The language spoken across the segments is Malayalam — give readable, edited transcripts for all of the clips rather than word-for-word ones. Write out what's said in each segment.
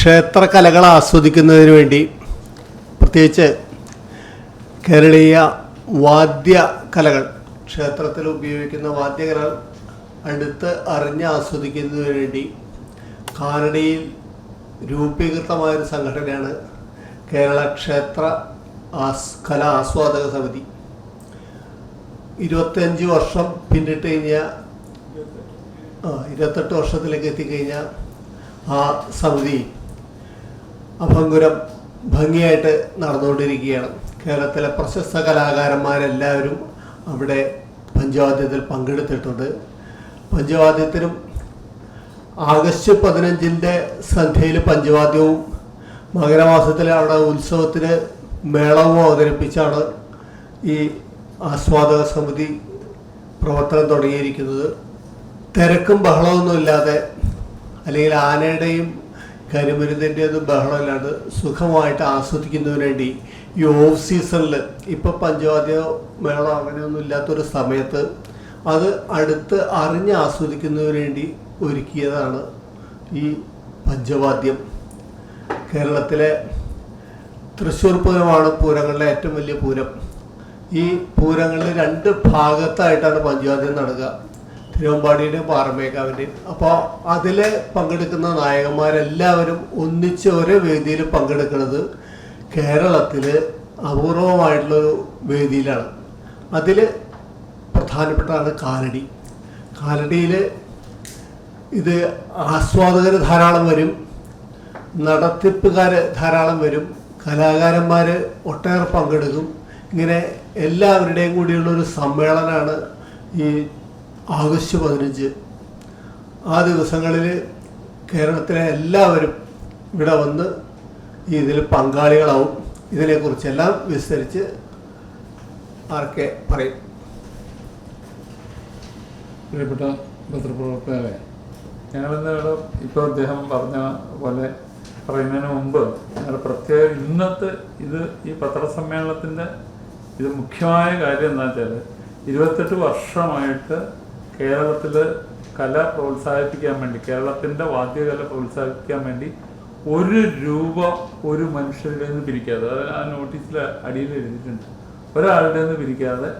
ക്ഷേത്രകലകൾ ആസ്വദിക്കുന്നതിന് വേണ്ടി പ്രത്യേകിച്ച് കേരളീയ വാദ്യകലകൾ, ക്ഷേത്രത്തിൽ ഉപയോഗിക്കുന്ന വാദ്യകലകൾ അടുത്ത് അറിഞ്ഞ് ആസ്വദിക്കുന്നതിന് വേണ്ടി കാനഡയിൽ രൂപീകൃതമായൊരു സംഘടനയാണ് കേരള ക്ഷേത്ര കലാ ആസ്വാദക സമിതി. 25 വർഷം പിന്നിട്ട് കഴിഞ്ഞാൽ 28 വർഷത്തിലേക്ക് എത്തിക്കഴിഞ്ഞാൽ ആ സമിതി അഭംഗുരം ഭംഗിയായിട്ട് നടന്നുകൊണ്ടിരിക്കുകയാണ്. കേരളത്തിലെ പ്രശസ്ത കലാകാരന്മാരെല്ലാവരും അവിടെ പഞ്ചവാദ്യത്തിൽ പങ്കെടുത്തിട്ടുണ്ട്. പഞ്ചവാദ്യത്തിനും ആഗസ്റ്റ് 15 സന്ധ്യയിൽ പഞ്ചവാദ്യവും മകരമാസത്തിൽ അവിടെ ഉത്സവത്തിന് മേളവും അവതരിപ്പിച്ചാണ് ഈ ആസ്വാദക സമിതി പ്രവർത്തനം തുടങ്ങിയിരിക്കുന്നത്. തിരക്കും ബഹളമൊന്നുമില്ലാതെ, അല്ലെങ്കിൽ ആനയുടെയും കരിമരുന്നിൻ്റെയൊന്നും ബഹളമില്ലാണ്ട് സുഖമായിട്ട് ആസ്വദിക്കുന്നതിന് വേണ്ടി ഈ ഓഫ് സീസണിൽ, ഇപ്പോൾ പഞ്ചവാദ്യ മേളം അങ്ങനെയൊന്നും ഇല്ലാത്തൊരു സമയത്ത് അത് അടുത്ത് അറിഞ്ഞ് ആസ്വദിക്കുന്നതിന് വേണ്ടി ഒരുക്കിയതാണ് ഈ പഞ്ചവാദ്യം. കേരളത്തിലെ തൃശ്ശൂർ പൂരമാണ് പൂരങ്ങളിലെ ഏറ്റവും വലിയ പൂരം. ഈ പൂരങ്ങളിൽ 2 ഭാഗത്തായിട്ടാണ് പഞ്ചവാദ്യം നടക്കുക, തിരുവമ്പാടിയുടെയും പാറമേക്കാവിൻ്റെയും. അപ്പോൾ അതിൽ പങ്കെടുക്കുന്ന നായകന്മാരെല്ലാവരും ഒന്നിച്ച് ഒരേ വേദിയിൽ പങ്കെടുക്കുന്നത് കേരളത്തിൽ അപൂർവമായിട്ടുള്ളൊരു വേദിയിലാണ്. അതിൽ പ്രധാനപ്പെട്ടതാണ് കാലടി. കാലടിയിൽ ഇത് ആസ്വാദകർ ധാരാളം വരും, നടത്തിപ്പുകാർ ധാരാളം വരും, കലാകാരന്മാർ ഒട്ടേറെ പങ്കെടുക്കും. ഇങ്ങനെ എല്ലാവരുടെയും കൂടിയുള്ളൊരു സമ്മേളനമാണ് ഈ ആഗസ്റ്റ് 15. ആ ദിവസങ്ങളിൽ കേരളത്തിലെ എല്ലാവരും ഇവിടെ വന്ന് ഇതിൽ പങ്കാളികളാവും. ഇതിനെക്കുറിച്ചെല്ലാം വിസ്തരിച്ച് ആർക്കെ പറയും. പ്രിയപ്പെട്ട പത്രപ്രവർത്തകരെ, ഞങ്ങളിന്ന് ഇപ്പോൾ അദ്ദേഹം പറഞ്ഞ പോലെ പറയുന്നതിന് മുമ്പ് ഞങ്ങൾ പ്രത്യേകം ഇന്നത്തെ ഈ പത്രസമ്മേളനത്തിൻ്റെ ഇത് മുഖ്യമായ കാര്യം എന്താണെന്ന് വെച്ചാൽ 28 വർഷമായിട്ട് കേരളത്തിൽ കല പ്രോത്സാഹിപ്പിക്കാൻ വേണ്ടി, കേരളത്തിൻ്റെ വാദ്യകല പ്രോത്സാഹിപ്പിക്കാൻ വേണ്ടി 1 രൂപ ഒരു മനുഷ്യരുടെ നിന്ന് പിരിക്കാതെ, അത് ആ നോട്ടീസിൽ അടിയിൽ എഴുതിയിട്ടുണ്ട്, ഒരാളുടെ നിന്ന് പിരിക്കാതെ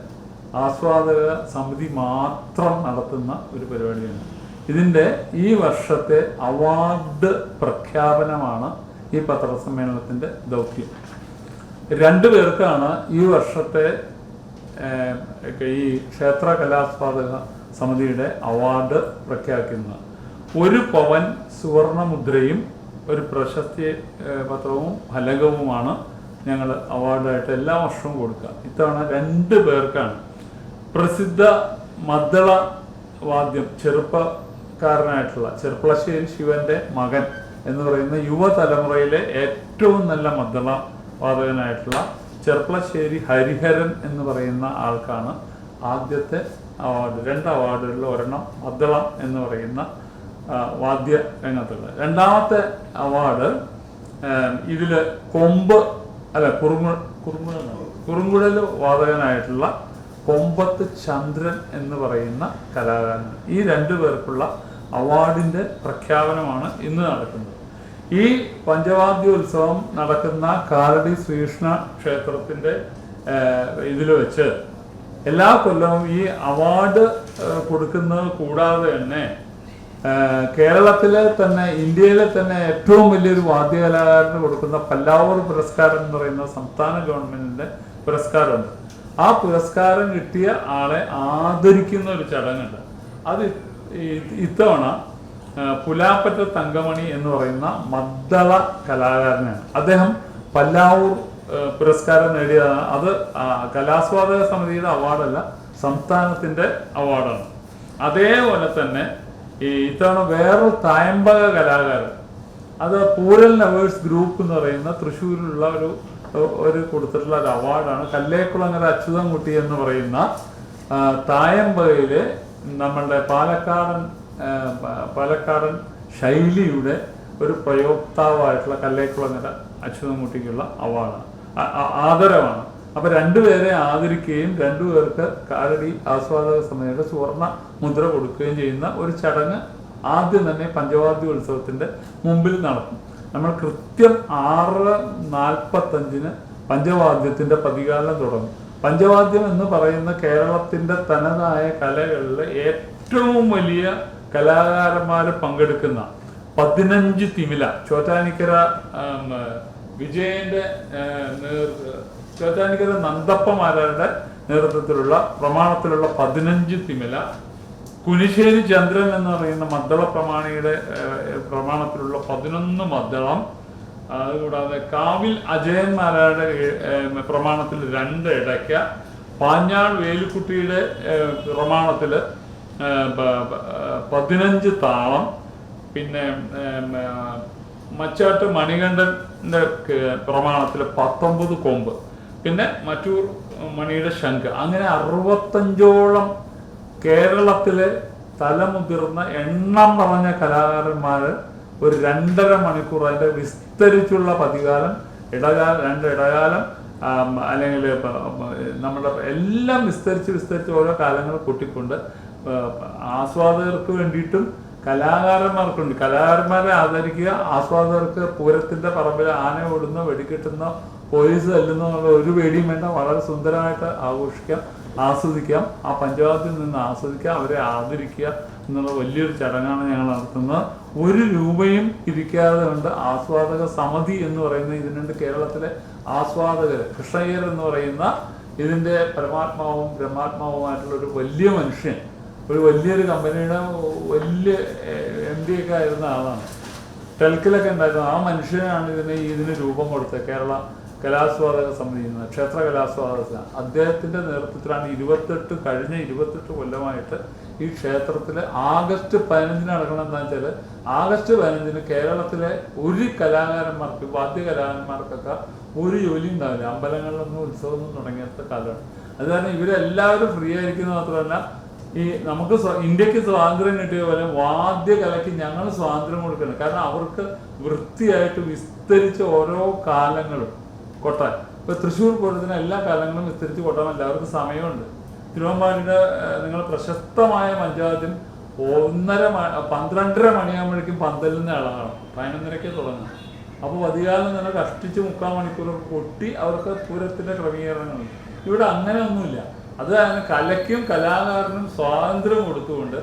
ആസ്വാദക സമിതി മാത്രം നടത്തുന്ന ഒരു പരിപാടിയാണ്. ഇതിൻ്റെ ഈ വർഷത്തെ അവാർഡ് പ്രഖ്യാപനമാണ് ഈ പത്രസമ്മേളനത്തിൻ്റെ ദൗത്യം. 2 പേർക്കാണ് ഈ വർഷത്തെ ഈ ക്ഷേത്ര കലാസ്വാദക സമിതിയുടെ അവാർഡ് പ്രഖ്യാപിക്കുന്നത്. 1 പവൻ സുവർണമുദ്രയും ഒരു പ്രശസ്തി പത്രവും ഫലകവുമാണ് ഞങ്ങൾ അവാർഡായിട്ട് എല്ലാ വർഷവും കൊടുക്കുക. ഇത്തവണ 2 പേർക്കാണ്. പ്രസിദ്ധ മദ്ദള വാദ്യം, ചെറുപ്പക്കാരനായിട്ടുള്ള ചെർപ്പളശ്ശേരി ശിവന്റെ മകൻ എന്ന് പറയുന്ന യുവതലമുറയിലെ ഏറ്റവും നല്ല മദ്ദള വാദകനായിട്ടുള്ള ചെർപ്പളശ്ശേരി ഹരിഹരൻ എന്ന് പറയുന്ന ആൾക്കാണ് ആദ്യത്തെ അവാർഡ്. 2 അവാർഡുകളിൽ ഒരെണ്ണം മദ്ദള എന്ന് പറയുന്ന വാദ്യ രംഗത്തുള്ള. 2ാമത്തെ അവാർഡ് ഇതിൽ കുറുങ്കുഴൽ വാദകനായിട്ടുള്ള കൊമ്പത്ത് ചന്ദ്രൻ എന്ന് പറയുന്ന കലാകാരൻ. ഈ 2 പേർക്കുള്ള അവാർഡിൻ്റെ പ്രഖ്യാപനമാണ് ഇന്ന് നടക്കുന്നത്. ഈ പഞ്ചവാദ്യോത്സവം നടക്കുന്ന കാലടി ശ്രീകൃഷ്ണ ക്ഷേത്രത്തിൻ്റെ ഇതിൽ വെച്ച് എല്ലാ കൊല്ലവും ഈ അവാർഡ് കൊടുക്കുന്നത് കൂടാതെ തന്നെ കേരളത്തിലെ തന്നെ, ഇന്ത്യയിലെ തന്നെ ഏറ്റവും വലിയൊരു വാദ്യകലാകാരന് കൊടുക്കുന്ന പല്ലാവൂർ പുരസ്കാരം എന്ന് പറയുന്ന സംസ്ഥാന ഗവൺമെൻറ്റിൻ്റെ പുരസ്കാരമുണ്ട്. ആ പുരസ്കാരം കിട്ടിയ ആളെ ആദരിക്കുന്ന ഒരു ചടങ്ങുണ്ട്. അത് ഇത്തവണ പുലാപ്പറ്റ തങ്കമണി എന്ന് പറയുന്ന മദ്ദള കലാകാരനാണ്. അദ്ദേഹം പല്ലാവൂർ പുരസ്കാരം നേടിയതാണ്. അത് കലാസ്വാദക സമിതിയുടെ അവാർഡല്ല, സംസ്ഥാനത്തിൻ്റെ അവാർഡാണ്. അതേപോലെ തന്നെ ഇത്തവണ വേറൊരു തായമ്പക കലാകാരൻ, അത് പൂരൽ ലവേഴ്സ് ഗ്രൂപ്പ് എന്ന് പറയുന്ന തൃശ്ശൂരിലുള്ള ഒരു കൊടുത്തിട്ടുള്ള ഒരു അവാർഡാണ്. കല്ലേക്കുളങ്ങര അച്യുതൻകുട്ടി എന്ന് പറയുന്ന തായമ്പകയിലെ നമ്മളുടെ പാലക്കാടൻ ശൈലിയുടെ ഒരു പ്രയോക്താവായിട്ടുള്ള കല്ലേക്കുളങ്ങര അച്യുതൻകുട്ടിക്കുള്ള അവാർഡാണ്, ആദരവാണ്. അപ്പോൾ 2 പേരെ ആദരിക്കുകയും 2 പേർക്ക് കാലടി ആസ്വാദക സമിതിയുടെ സുവർണ മുദ്ര കൊടുക്കുകയും ചെയ്യുന്ന ഒരു ചടങ്ങ് ആദ്യം തന്നെ പഞ്ചവാദ്യോത്സവത്തിൻ്റെ മുമ്പിൽ നടക്കും. നമ്മൾ കൃത്യം 6:45 പഞ്ചവാദ്യത്തിന്റെ പതികാലം തുടങ്ങും. പഞ്ചവാദ്യം എന്ന് പറയുന്ന കേരളത്തിന്റെ തനതായ കലകളിൽ ഏറ്റവും വലിയ കലാകാരന്മാർ പങ്കെടുക്കുന്ന 15 തിമില ചോറ്റാനിക്കര വിജയന്റെ ചോറ്റാനിക്കര നന്ദപ്പമാരുടെ നേതൃത്വത്തിലുള്ള പ്രമാണത്തിലുള്ള 15 തിമില, കുനിശ്ശേരി ചന്ദ്രൻ എന്ന് പറയുന്ന മദ്ദള പ്രമാണിയുടെ പ്രമാണത്തിലുള്ള 11 മദ്ദളം, അതുകൂടാതെ കാവിൽ അജയന്മാരുടെ പ്രമാണത്തിൽ 2 ഇടയ്ക്ക, പാഞ്ഞാൾ വേലുക്കുട്ടിയുടെ പ്രമാണത്തിൽ 15 താളം, പിന്നെ മച്ചാട്ട് മണികണ്ഠന്റെ പ്രമാണത്തിൽ 19 കൊമ്പ്, പിന്നെ മറ്റൂർ മണിയുടെ ശംഖ്. അങ്ങനെ 65ഓളം കേരളത്തിലെ തലമുതിർന്ന എണ്ണം പറഞ്ഞ കലാകാരന്മാർ ഒരു 2.5 മണിക്കൂർ അതിന്റെ വിസ്തരിച്ചുള്ള പതികാലം, 2 ഇടകാലം, അല്ലെങ്കിൽ നമ്മുടെ എല്ലാം വിസ്തരിച്ച് ഓരോ കാലങ്ങൾ കൂട്ടിക്കൊണ്ട് ആസ്വാദകർക്ക് വേണ്ടിയിട്ടും കലാകാരന്മാർക്കുണ്ട്. കലാകാരന്മാരെ ആദരിക്കുക, ആസ്വാദകർക്ക് പൂരത്തിന്റെ പറമ്പിൽ ആന ഓടുന്ന, വെടിക്കെട്ടുന്ന, പോലീസ് തല്ലുന്ന ഒരു പേടിയും വേണ്ട, വളരെ സുന്ദരമായിട്ട് ആഘോഷിക്കാം, ആസ്വദിക്കാം. ആ പഞ്ചവാദ്യത്തിൽ നിന്ന് ആസ്വദിക്കാം, അവരെ ആദരിക്കുക എന്നുള്ള വലിയൊരു ചടങ്ങാണ് ഞങ്ങൾ നടത്തുന്നത്. 1 രൂപയും ഇരിക്കാതെ കൊണ്ട് ആസ്വാദക സമിതി എന്ന് പറയുന്ന ഇതിനുണ്ട്. കേരളത്തിലെ ആസ്വാദകർ, കൃഷ്ണയ്യർ എന്ന് പറയുന്ന ഇതിന്റെ പരമാത്മാവും ബ്രഹ്മാത്മാവുമായിട്ടുള്ള ഒരു വലിയ മനുഷ്യൻ, ഒരു വലിയൊരു കമ്പനിയുടെ വലിയ MD ഒക്കെ ആയിരുന്ന ആളാണ്. ടെൽക്കിലൊക്കെ ഉണ്ടായിരുന്നു. ആ മനുഷ്യനാണ് ഇതിന് രൂപം കൊടുത്തത്. കേരള കലാസ്വാദക സമിതി, ക്ഷേത്ര കലാസ്വാദക, അദ്ദേഹത്തിന്റെ നേതൃത്വത്തിലാണ് കഴിഞ്ഞ 28 കൊല്ലമായിട്ട് ഈ ക്ഷേത്രത്തിൽ ആഗസ്റ്റ് 15 നടക്കണം. എന്താ വെച്ചാൽ ആഗസ്റ്റ് 15 കേരളത്തിലെ ഒരു കലാകാരന്മാർക്ക്, വാദ്യ കലാകാരന്മാർക്കൊക്കെ ഒരു ജോലി ഉണ്ടാവില്ല. അമ്പലങ്ങളിലൊന്നും ഉത്സവമൊന്നും തുടങ്ങിയത് കാലമാണ്. അത് കാരണം ഇവരെല്ലാവരും ഫ്രീ ആയിരിക്കുന്നത് മാത്രമല്ല, ഈ നമുക്ക് ഇന്ത്യക്ക് സ്വാതന്ത്ര്യം കിട്ടിയ പോലെ വാദ്യ കലയ്ക്ക് ഞങ്ങൾ സ്വാതന്ത്ര്യം കൊടുക്കണം. കാരണം അവർക്ക് വൃത്തിയായിട്ട് വിസ്തരിച്ച് ഓരോ കാലങ്ങളും കൊട്ടാൻ. ഇപ്പൊ തൃശ്ശൂർ പൂരത്തിന് എല്ലാ കാലങ്ങളും വിസ്തരിച്ച് കൊട്ടാൻ എല്ലാവർക്കും സമയമുണ്ട്. തിരുവമ്പാടിയുടെ നിങ്ങൾ പ്രശസ്തമായ പഞ്ചവാദ്യം 12:30 മണിയാകുമ്പോഴേക്കും പന്തലിൽ നിന്ന് ഇളകണം. 11:30 തുടങ്ങും. അപ്പോൾ പതികാലം തന്നെ കഷ്ടിച്ച് 3/4 മണിക്കൂർ കൊട്ടി അവർക്ക് പൂരത്തിന്റെ ക്രമീകരണങ്ങളുണ്ട്. ഇവിടെ അങ്ങനെയൊന്നുമില്ല. അത് കലയ്ക്കും കലാകാരനും സ്വാതന്ത്ര്യം കൊടുത്തുകൊണ്ട്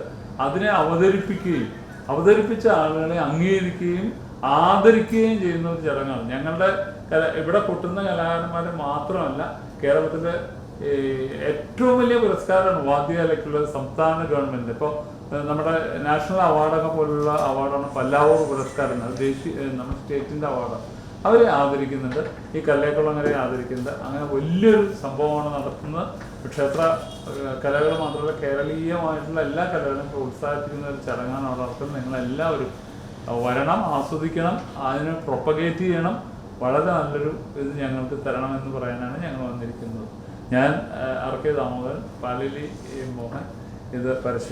അതിനെ അവതരിപ്പിച്ച ആളുകളെ അംഗീകരിക്കുകയും ആദരിക്കുകയും ചെയ്യുന്ന ഒരു ചടങ്ങാണ്. ഞങ്ങളുടെ ഇവിടെ കൊട്ടുന്ന കലാകാരന്മാരെ മാത്രമല്ല, കേരളത്തിലെ ഏറ്റവും വലിയ പുരസ്കാരമാണ് വാദ്യകലയ്ക്കുള്ള സംസ്ഥാന ഗവൺമെന്റ്. ഇപ്പോൾ നമ്മുടെ നാഷണൽ അവാർഡൊക്കെ പോലുള്ള അവാർഡാണ് പല്ലാവൂർ പുരസ്കാരം. അത് നമ്മുടെ സ്റ്റേറ്റിന്റെ അവാർഡാണ്. അവരെ ആദരിക്കുന്നുണ്ട്, ഈ കല്ലേക്കുളങ്ങരെ ആദരിക്കുന്നുണ്ട്. അങ്ങനെ വലിയൊരു സംഭവമാണ് നടത്തുന്നത്. ക്ഷേത്ര കലകൾ മാത്രമല്ല, കേരളീയമായിട്ടുള്ള എല്ലാ കലകളും പ്രോത്സാഹിപ്പിക്കുന്ന ഒരു ചടങ്ങാണ് അവിടെ നടത്തുന്നത്. നിങ്ങളെല്ലാവരും വരണം, ആസ്വദിക്കണം, അതിനെ പ്രൊപ്പഗേറ്റ് ചെയ്യണം. വളരെ നല്ലൊരു ഇത് ഞങ്ങൾക്ക് തരണമെന്ന് പറയാനാണ് ഞങ്ങൾ വന്നിരിക്കുന്നത്. ഞാൻ RK ദാമോദരൻ, പാലേലി മോഹൻ, ഇത് പരശുരാമൻ.